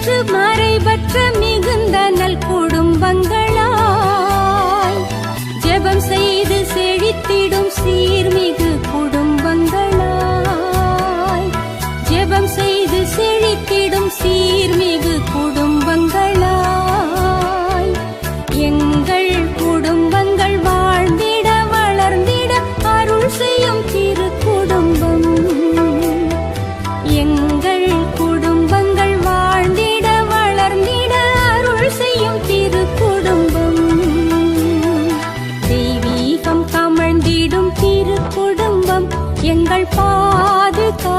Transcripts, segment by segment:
நிறைவற்று மறைவற்ற மிகுந்த நல் குடும்பங்களாய் ஜெபம் செய்து செழித்திடும் சீர்மிகு குடும்பங்களாய் ஜெபம் செய்து செழித்திடும் சீர்மிகு குடும்பங்களாய் எங்கள் குடும்பங்கள் வாழ்ந்திட வளர்ந்திட அருள் செய்யும் திரு குடும்பம் எங்கள் குடும்பங்கள் வாழ்ந்திட வளர்ந்திட அருள் செய்யும் திரு குடும்பம் தெய்வீகம் கமழ்ந்திடும் திரு குடும்பம் எங்கள் பாதுகாவலானது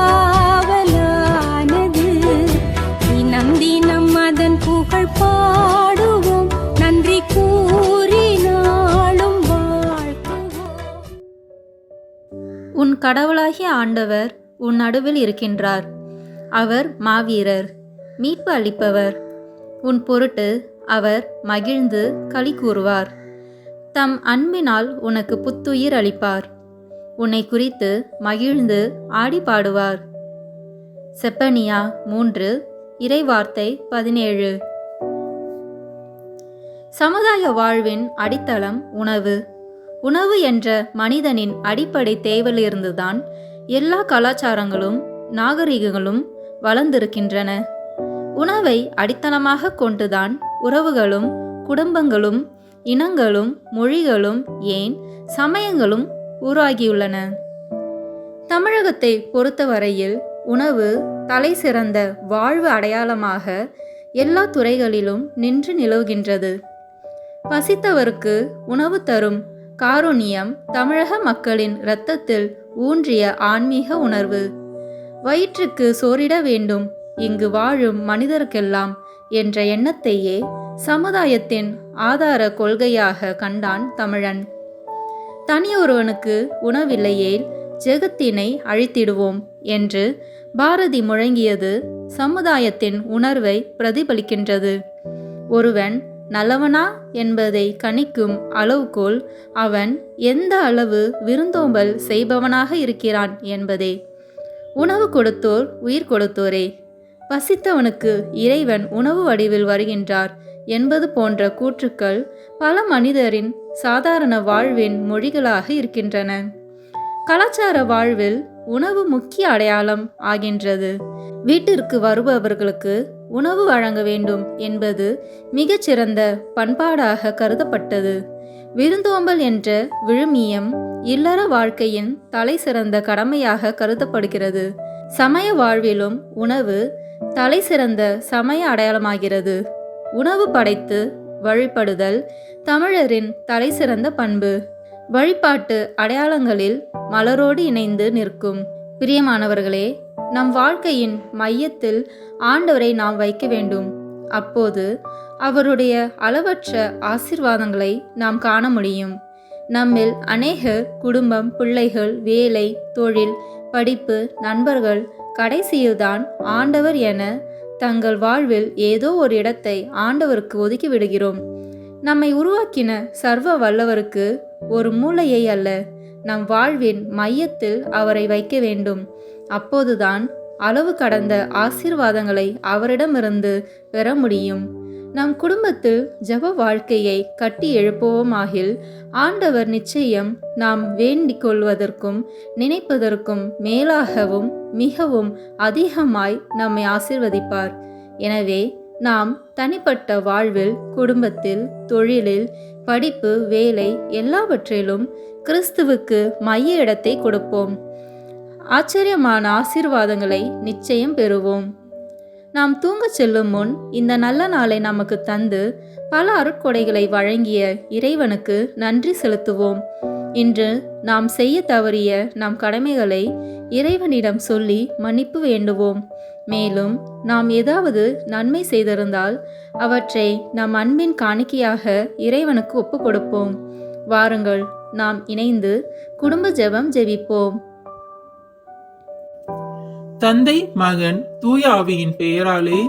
தினம் தினம் அதன் புகழ் பாடுவோம் நன்றி கூறி நாளும் வாழ்த்துவோம். உன் கடவுளாகிய ஆண்டவர் உன் நடுவில் இருக்கின்றார். அவர் மாவீரர், மீட்பு அளிப்பவர். உன் பொருட்டு அவர் மகிழ்ந்து களி கூறுவார். தம் அன்பினால் உனக்கு புத்துயிர் அளிப்பார். உன்னை குறித்து மகிழ்ந்து ஆடி பாடுவார். செப்பனியா 3 இறைவார்த்தை 17. சமுதாய வாழ்வின் அடித்தளம் உணவு. உணவு என்ற மனிதனின் அடிப்படை தேவையிலிருந்துதான் எல்லா கலாச்சாரங்களும் நாகரிகங்களும் வளர்ந்திருக்கின்றன. உணவை அடித்தளமாக கொண்டுதான் உறவுகளும் குடும்பங்களும் இனங்களும் மொழிகளும் ஏன் சமயங்களும் உருவாகியுள்ளன. தமிழகத்தை பொறுத்தவரையில் உணவு தலை சிறந்த வாழ்வு அடையாளமாக எல்லா துறைகளிலும் நின்று நிலவுகின்றது. பசித்தவருக்கு உணவு தரும் காருண்யம் தமிழக மக்களின் இரத்தத்தில் ஊன்றிய ஆன்மீக உணர்வு. வயிற்றுக்கு சோறிட வேண்டும் இங்கு வாழும் மனிதர்க்கெல்லாம் என்ற எண்ணத்தையே சமுதாயத்தின் ஆதார கொள்கையாக கண்டான் தமிழன். தனியொருவனுக்கு உணவில்லையேல் ஜெகத்தினை அழித்திடுவோம் என்று பாரதி முழங்கியது சமுதாயத்தின் உணர்வை பிரதிபலிக்கின்றது. ஒருவன் நல்லவனா என்பதை கணிக்கும் அளவுகோல் அவன் எந்த அளவு விருந்தோம்பல் செய்பவனாக இருக்கிறான் என்பதே. உணவு கொடுத்தோர் உயிர் கொடுத்தோரே. பசித்தவனுக்கு இறைவன் உணவு வடிவில் வருகின்றார் என்பது போன்ற கூற்றுக்கள் பல மனிதரின் சாதாரண வாழ்வின் மொழிகளாக இருக்கின்றன. கலாச்சார வாழ்வில் உணவு முக்கிய அடையாளம் ஆகின்றது. வீட்டிற்கு வருபவர்களுக்கு உணவு வழங்க வேண்டும் என்பது மிகச்சிறந்த பண்பாடாக கருதப்பட்டது. விருந்தோம்பல் என்ற விழுமியம் இல்லற வாழ்க்கையின் தலை சிறந்த கடமையாக கருதப்படுகிறது. சமய வாழ்விலும் உணவு தலை சிறந்த சமய அடையாளமாகிறது. உணவு படைத்து வழிபடுதல் தமிழரின் தலை சிறந்த பண்பு. வழிபாட்டு அடையாளங்களில் மலரோடு இணைந்து நிற்கும். பிரியமானவர்களே, நம் வாழ்க்கையின் மையத்தில் ஆண்டவரை நாம் வைக்க வேண்டும். அப்போது அவருடைய அளவற்ற ஆசீர்வாதங்களை நாம் காண முடியும். நம்மில் அநேகர் குடும்பம், பிள்ளைகள், வேலை, தொழில், படிப்பு, நண்பர்கள் கடைசியில்தான் ஆண்டவர் என தங்கள் வாழ்வில் ஏதோ ஒரு இடத்தை ஆண்டவருக்கு ஒதுக்கி விடுகிறோம். நம்மை உருவாக்கின சர்வ வல்லவருக்கு ஒரு மூலையை அல்ல, நம் வாழ்வின் மையத்தில் அவரை வைக்க வேண்டும். அப்போதுதான் அளவு கடந்த ஆசீர்வாதங்களை அவரிடமிருந்து பெற முடியும். நம் குடும்பத்தில் ஜெப வாழ்க்கையை கட்டி எழுப்புவோமாகில் ஆண்டவர் நிச்சயம் நாம் வேண்டிக் கொள்வதற்கும் நினைப்பதற்கும் மேலாகவும் மிகவும் அதிகமாய் நம்மை ஆசீர்வதிப்பார். எனவே நாம் தனிப்பட்ட வாழ்வில், குடும்பத்தில், தொழிலில், படிப்பு, வேலை எல்லாவற்றிலும் கிறிஸ்துவுக்கு மைய இடத்தை கொடுப்போம். ஆச்சரியமான ஆசீர்வாதங்களை நிச்சயம் பெறுவோம். நாம் தூங்கச் செல்லும் முன் இந்த நல்ல நாளை நமக்கு தந்து பல அருட்கொடைகளை வழங்கிய இறைவனுக்கு நன்றி செலுத்துவோம். இன்று நாம் செய்ய தவறிய நம் கடமைகளை இறைவனிடம் சொல்லி மன்னிப்பு வேண்டுவோம். மேலும் நாம் ஏதாவது நன்மை செய்திருந்தால் அவற்றை நம் அன்பின் காணிக்கையாக இறைவனுக்கு ஒப்புக் கொடுப்போம். வாருங்கள், நாம் இணைந்து குடும்ப ஜெபம் ஜெபிப்போம். தந்தை, மகன், தூய ஆவியின் பெயராலே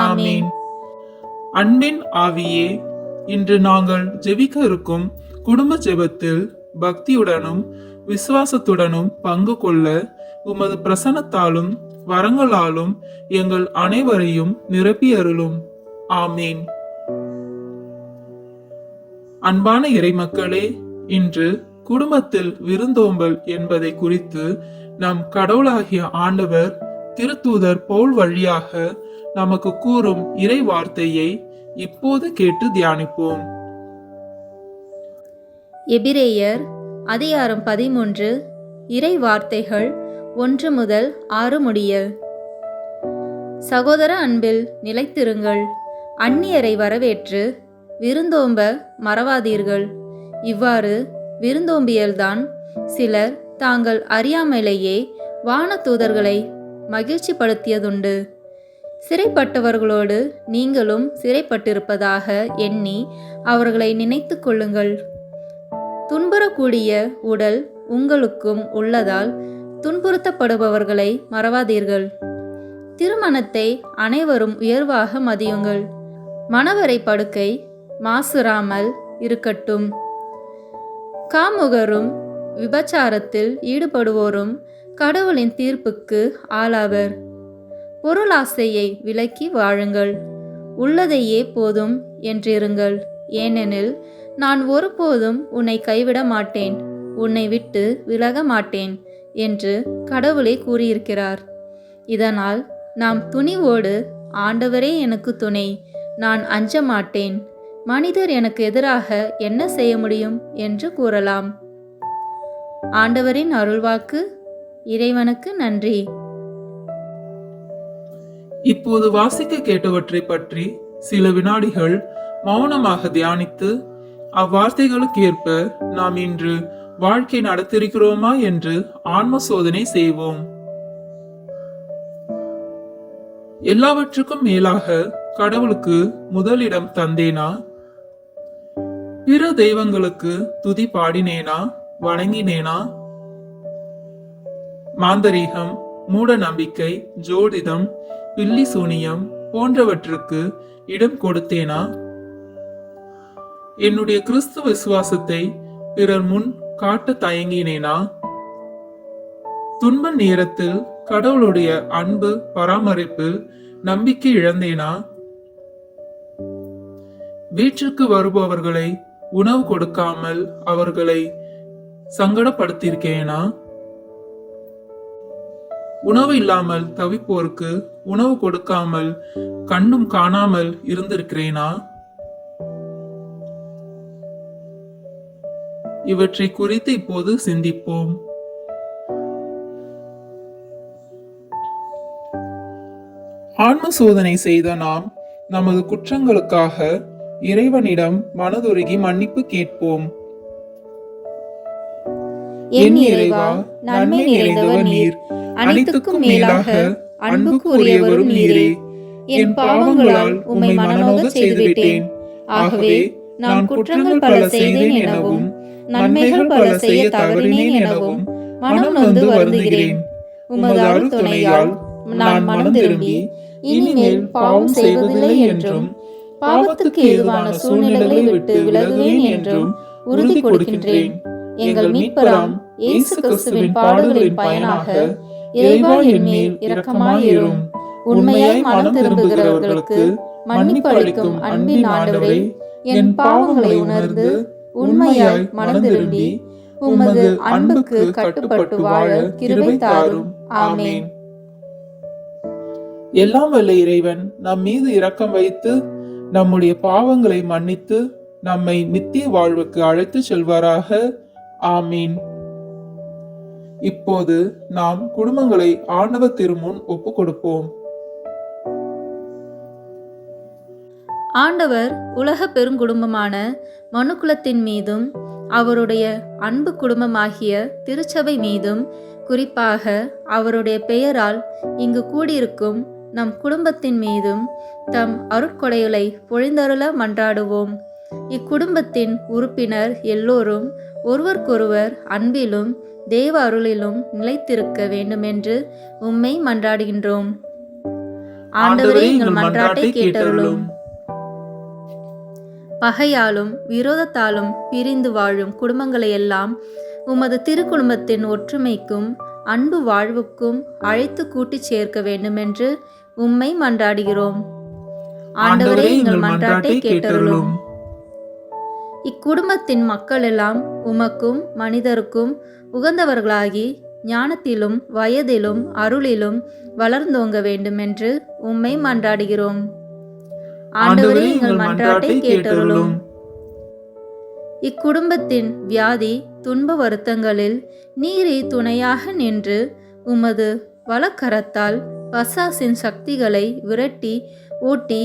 ஆமேன். அன்பின் ஆவியே, இன்று நாங்கள் ஜெபிக்க இருக்கும் குடும்ப ஜெபத்தில் பக்தியுடனும் விசுவாசத்துடனும் பங்கு கொள்ள உமது பிரசன்னத்தாலும் வரங்களாலும் எங்கள் அனைவரையும் நிரப்பியருளும். ஆமேன். அன்பான இறைமக்களே, இன்று குடும்பத்தில் விருந்தோம்பல் என்பதை குறித்து நம் கடவுளாகிய ஆண்டவர் திருத்தூதர் பவுல் வழியாக நமக்கு கூறும் இறை வார்த்தையை இப்போது கேட்டு தியானிப்போம். எபிரேயர் அதிகாரம் 13 இறை வார்த்தைகள் 1 முதல் 6 முடிய. சகோதர அன்பில் நிலைத்திருங்கள். அந்நியரை வரவேற்று விருந்தோம்ப மறவாதீர்கள். இவ்வாறு விருந்தோம்பியல்தான் சிலர் தாங்கள் அறியாமலேயே வானதூதர்களை மகிழ்ச்சிப்படுத்தியதுண்டு. சிறைப்பட்டவர்களோடு நீங்களும் சிறைப்பட்டிருப்பதாக எண்ணி அவர்களை நினைத்து கொள்ளுங்கள். துன்புறக்கூடிய உடல் உங்களுக்கும் உள்ளதால் துன்புறுத்தப்படுபவர்களை மறவாதீர்கள். திருமணத்தை அனைவரும் உயர்வாக மதியுங்கள். மணவரை படுக்கை மாசுறாமல் இருக்கட்டும். காமுகரும் விபச்சாரத்தில் ஈடுபடுவோரும் கடவுளின் தீர்ப்புக்கு ஆளாவர். பொருளாசையை விலக்கி வாழுங்கள். உள்ளதையே போதும் என்றிருங்கள். ஏனெனில் நான் ஒருபோதும் உன்னை கைவிட மாட்டேன், உன்னை விட்டு விலக மாட்டேன் என்று கடவுளே கூறியிருக்கிறார். இதனால் நாம் துணிவோடு ஆண்டவரே எனக்கு துணை, நான் அஞ்ச மாட்டேன், மனிதர் எனக்கு எதிராக என்ன செய்ய முடியும் என்று கூறலாம். ஆண்டவரின் அருள்வாக்கு. இறைவனுக்கு நன்றி. இப்போது வாசிக்க கேட்டவற்றை பற்றி சில வினாடிகள் மௌனமாக தியானித்து அவ்வார்த்தைகளுக்கு ஏற்ப நாம் இன்று வாழ்க்கை நடத்திருக்கிறோமா என்று ஆன்ம சோதனை செய்வோம். எல்லாவற்றுக்கும் மேலாக கடவுளுக்கு முதலிடம் தந்தேனா? பிற தெய்வங்களுக்கு துதி பாடினேனா, வணங்கினேனா? மாந்தரீகம், மூட நம்பிக்கை, ஜோதிடம், பில்லி சூனியம் போன்றவற்றுக்கு இடம் கொடுத்தேனா? என்னுடைய கிறிஸ்துவ விசுவாசத்தை பிறர் முன் காட்ட தயங்கினேனா? துன்ப நேரத்தில் கடவுளுடைய அன்பு பராமரிப்பில் நம்பிக்கை இழந்தேனா? வீட்டிற்கு வருபவர்களை உணவு கொடுக்காமல் அவர்களை சங்கடப்படுத்தியிருக்கேனா? உணவு இல்லாமல் தவிப்போருக்கு உணவு கொடுக்காமல் கண்ணும் காணாமல் இருந்திருக்கிறேனா? இவற்றை குறித்து இப்போது சிந்திப்போம். ஆன்ம சோதனை செய்த நாம் நமது குற்றங்களுக்காக இறைவனிடம் மனதுருகி மன்னிப்பு கேட்போம். என் இறைவா, நன்மை நிறைந்தவர் நீர், அனைத்துக்கும் மேலாக அன்புக்கு உரியவரும் நீரே. என் பாவங்களால் உம்மை மனநோக செய்துவிட்டேன். ஆகவே நான் குற்றங்கள் பல செய்தேன் எனவும் நன்மைகள் பல செய்ய தவறினேன் எனவும் மனம் நொந்து வருந்துகிறேன். உமது அருள் துணையால் நான் மனம் திரும்பி இனிமேல் பாவம் செய்வதில்லை என்றும் பாவத்துக்கு ஏதுவான சூழ்நிலைகளை விட்டு விலகுவேன் என்றும் உறுதி கொடுக்கின்றேன். எங்கள் மீட்பராம் இயேசு கிறிஸ்துவின் பாடுகளின் பயனாக இறைவா என் மேல் இரக்கமாயிரும். உண்மையாய் மனம் திரும்புகிறவர்களுக்கு மன்னிப்பு அளிக்கும் அன்பின் ஆண்டவரே, என் பாவங்களை உணர்ந்து உண்மையாய் மனம் திரும்பி உமது அன்புக்கு கட்டுப்பட்டு வாழ கிருபை தாரும். ஆமென். எல்லாம் வல்ல இறைவன் நம் மீது இரக்கம் வைத்து நம்முடைய பாவங்களை மன்னித்து நம்மை நித்திய வாழ்வுக்கு அழைத்து செல்வாராக. ஆமீன். இப்போது நாம் குடும்பங்களை ஆண்டவர் திருமுன் ஒப்பு கொடுப்போம். ஆண்டவர் உலக பெருங்குடும்பமான மனுக்குலத்தின் மீதும் அவருடைய அன்பு குடும்பமாகிய திருச்சபை மீதும் குறிப்பாக அவருடைய பெயரால் இங்கு கூடியிருக்கும் நம் குடும்பத்தின் மீதும் தம் அருட்கொடைகளை பொழிந்தருள மன்றாடுவோம். இக்குடும்பத்தின் உறுப்பினர் எல்லோரும் ஒருவருக்கொருவர் அன்பிலும் தேவ அருளிலும் நிலைத்திருக்க வேண்டுமென்று உம்மை மன்றாடுகின்றோம். ஆண்டவரே, எங்கள் மன்றாட்டை கேட்டருளும். பகையாலும் விரோதத்தாலும் பிரிந்து வாழும் குடும்பங்களையெல்லாம் உமது திருக்குடும்பத்தின் ஒற்றுமைக்கும் அன்பு வாழ்வுக்கும் அழைத்து கூட்டிச் சேர்க்க வேண்டுமென்று உம்மை மன்றாடுகிறோம். ஆண்டவரே, எங்கள் மன்றாட்டை கேட்டருளும். இக்குடும்பத்தின் மக்கள் எல்லாம் உமக்கும் மனிதருக்கும் உகந்தவர்களாகி ஞானத்திலும் வயதிலும் அருளிலும் வளர்ந்தோங்க வேண்டுமென்று உம்மை மன்றாடுகிறோம். ஆண்டவரே, எங்கள் மன்றாட்டை கேட்டருளும். இக்குடும்பத்தின் வியாதி துன்ப வருத்தங்களில் நீரே துணையாக நின்று உமது வலக்கரத்தால் பசாசின் சக்திகளை விரட்டி ஓட்டி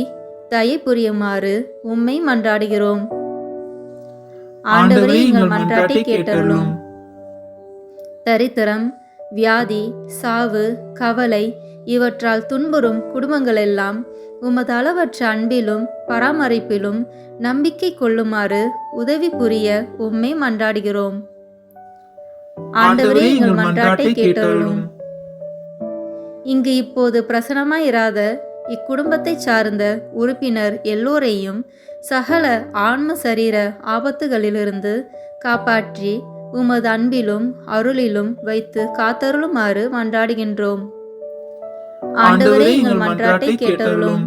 தயை புரியுமாறு உம்மை மன்றாடுகிறோம். ஆண்டவரே, எங்கள் மன்றாட்டை கேட்டருளும். தரித்திரம், வியாதி, சாவு, கவலை இவற்றால் துன்புறும் குடும்பங்களெல்லாம் உமது அளவற்ற அன்பிலும் பராமரிப்பிலும் நம்பிக்கை கொள்ளுமாறு உதவி புரிய உம்மை மன்றாடுகிறோம். ஆண்டவரே, எங்கள் மன்றாட்டை கேட்டருளும். இங்கு இப்போது பிரசனமாயிராத இக்குடும்பத்தை சார்ந்த உறுப்பினர் எல்லோரையும் சகல ஆன்ம சரீர ஆபத்துகளிலிருந்து காப்பாற்றி உமது அன்பிலும் அருளிலும் வைத்து காத்தருளுமாறு மன்றாடுகின்றோம். ஆண்டவரே, எங்கள் மன்றாட்டை கேட்டருளும்.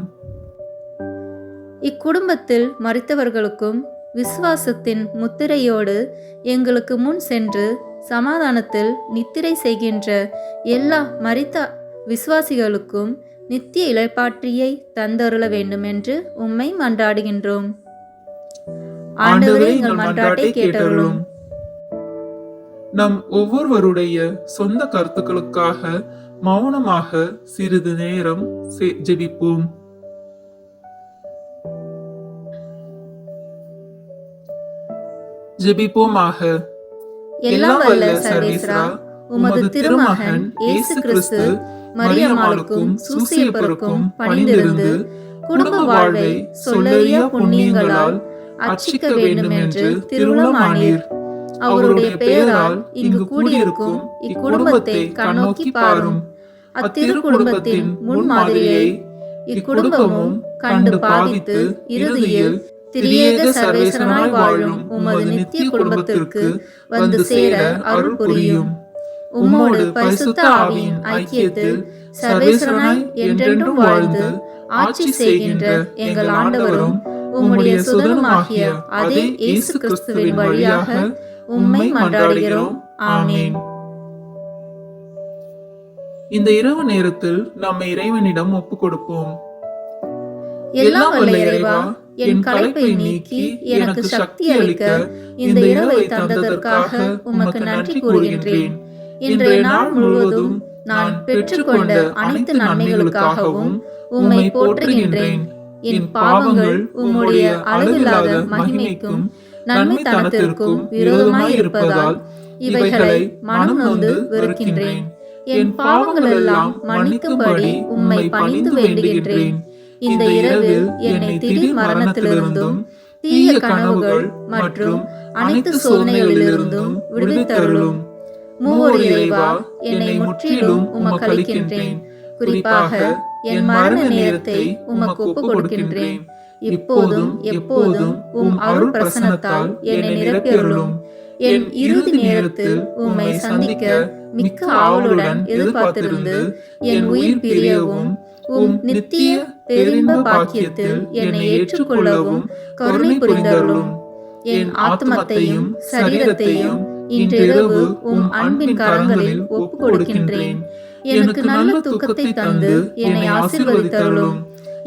இக்குடும்பத்தில் மரித்தவர்களுக்கும் விசுவாசத்தின் முத்திரையோடு எங்களுக்கு முன் சென்று சமாதானத்தில் நித்திரை செய்கின்ற எல்லா மரித்த விசுவாசிகளுக்கும் நித்திய இளைப்பாற்றியை தந்தருள வேண்டுமென்று உம்மை மன்றாடுகின்றோம். ஆண்டவரே, எங்கள் மன்றாட்டை கேட்டருளும். நம் ஒவ்வொருவருடைய சொந்த கருத்துக்களுக்காக மௌனமாக சிறிது நேரம் ஜெபிப்போம். ஜெபிப்போமாக. எல்லாம் வல்ல சர்வேஸ்வரா, உமது திருமகன் இயேசு கிறிஸ்து மரியம்மாளுக்கும் சூசையப்பருக்கும் பணிந்திருந்து குடும்ப வாழ்வை சொல்லறியா புண்ணியங்களால் அர்ச்சிக்க வேண்டும் என்று திருவுளமானீர். அவருடைய பெயரால் இங்கு கூடியிருக்கும் இக்குடும்பத்தை கண்ணோக்கி பாரும். அத்திரு குடும்பத்தின் முன்மாதிரியை இக்குடும்பமும் கண்டு பாவித்து இறுதியில் திரியேக சர்வேசனாய் வாழும் உமது நித்திய குடும்பத்திற்கு வந்து சேர அருள் புரியும். உம்மோடு பரிசுத்த ஆவியின் ஐக்கியத்தில் சர்வேசனாய் என்றென்றும் வாழ்ந்து ஆட்சி செய்கின்ற எங்கள் ஆண்டவரும் உம்முடைய சுதனுமாகிய அதே இயேசு கிறிஸ்துவின் வழியாக உம்மை மன்றாடுகிறோம். ஆமென். இந்த இரவு நேரத்தில் நம்மை இறைவனிடம் ஒப்புக் கொடுப்போம். எல்லாம் வல்ல இறைவா, என் களைப்பை நீக்கி எனக்கு சக்தி அளிக்க இந்த இரவை தந்ததற்காக உமக்கு நன்றி கூறுகின்றேன். இன்றைய நாள் முழுவதும் நான் பெற்றுக்கொண்ட அனைத்து நன்மைகளுக்காகவும் உம்மை போற்றுகின்றேன். என் பாவங்கள் உம்முடைய அளவில்லாத மகிமைக்கும் நன்மைத்தனத்திற்கும் விரோதமாய் இருப்பதால் இவைகளை மனம் நொந்து வெறுக்கின்றேன். என் பாவங்கள் எல்லாம் மன்னிக்கும்படி உம்மை பணிந்து வேண்டுகின்றேன். இந்த இரவில் என்னை திடீர் மரணத்திலிருந்தும் தீய கனவுகள் மற்றும் அனைத்து சோதனைகளிலிருந்தும் விடுவித்தருளும். மூவர் இறைவா, என்னை முற்றிலும் உமக்கு அளிக்கின்றேன். குறிப்பாக என் மரண நேரத்தை உமக்கு ஒப்புக் கொடுக்கின்றேன். இப்போதும் எப்போதும் உம் அருள் பிரசன்னத்தால் என்னை நிரப்பியருளும். என் இறுதி நேரத்தில் உம்மை சந்திக்க மிக்க ஆவலுடன் எதிர்பார்த்திருந்து என் உயிர் பிரியவும் உம் நித்திய பேரின்ப பாக்கியத்தில் என்னை ஏற்றுக்கொள்ளவும் கருணை புரிந்தருளும். என் ஆத்மத்தையும் சரீரத்தையும் இன்றிரவு உம் அன்பின் கரங்களில் ஒப்புக் கொடுக்கின்றேன். எனக்கு நல்ல தூக்கத்தை தந்து என்னை ஆசீர்வதித்தருளும்.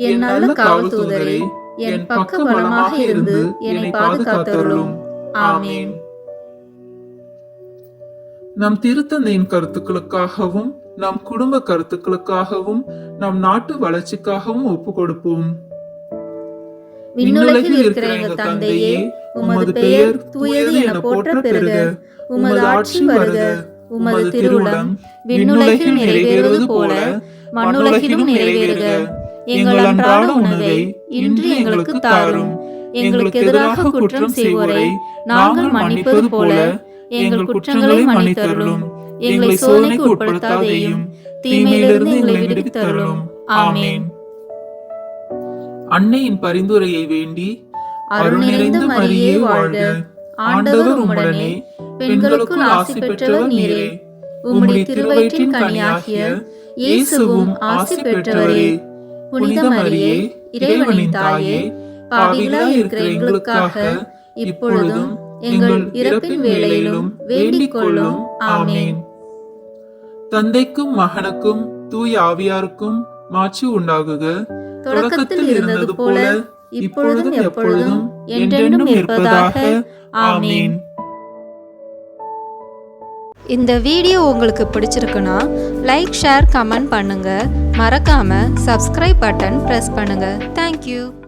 என் நல்ல காவல் தூதரை என் பக்க பலமாக இருந்து என்னை பாதுகாத்தருளும். ஆமென். நம் திருத்தந்தையின் கருத்துக்களுக்காகவும் நம் குடும்ப கருத்துக்களுக்காகவும் நம் நாட்டு வளர்ச்சிக்காகவும் ஒப்பு கொடுப்போம். விண்ணுலகில் இருக்கிற எங்கள் தந்தையே, உமது பெயர் தூயது என போற்ற பெறுக. உமது ஆட்சி வருக. உமது திருவுளம் விண்ணுலகில் நிறைவேறுவது போல மண்ணுலகிலும் நிறைவேறுக. எங்கள் அன்றாட உணவை இன்று எங்களுக்கு தாரும். எங்களுக்கு எதிராக குற்றம் செய்வோரை நாங்கள் மன்னிப்பது போல எங்கள் குற்றங்களை மன்னித்தருளும். எங்களை சோதனைக்கு உட்படுத்தாதேயும், தீமையிலிருந்து எங்களை விடுவித்தருளும். ஆமென். அன்னையின் பரிந்துரையை வேண்டி அருள் நிறைந்த மரியே வாழ்க. ஆண்டவர் உம்முடனே, பெண்களுக்குள் ஆசி பெற்றவர் நீரே. உம்முடைய திருவயிற்றின் கனியாகிய இயேசுவும் ஆசி பெற்றவரே. புனித மரியே, இறைவனின் தாயே, பாவிகளாய் இருக்கிற எங்களுக்காக இப்பொழுதும் எங்கள் இறப்பின் வேளையிலும் வேண்டிக் கொள்ளும். ஆமென். தந்தைக்கும் மகனுக்கும் தூய ஆவியாருக்கும் மாட்சி உண்டாகுக. தொடக்கத்தில் இருந்தது போல இப்பொழுதும் எப்பொழுதும் என்றென்றும் இருப்பதாக. ஆமென். இந்த வீடியோ உங்களுக்கு பிடிச்சிருக்குன்னா லைக், ஷேர், கமெண்ட் பண்ணுங்க. மறக்காம சப்ஸ்கிரைப் பட்டன் பிரஸ் பண்ணுங்க. தேங்க்யூ.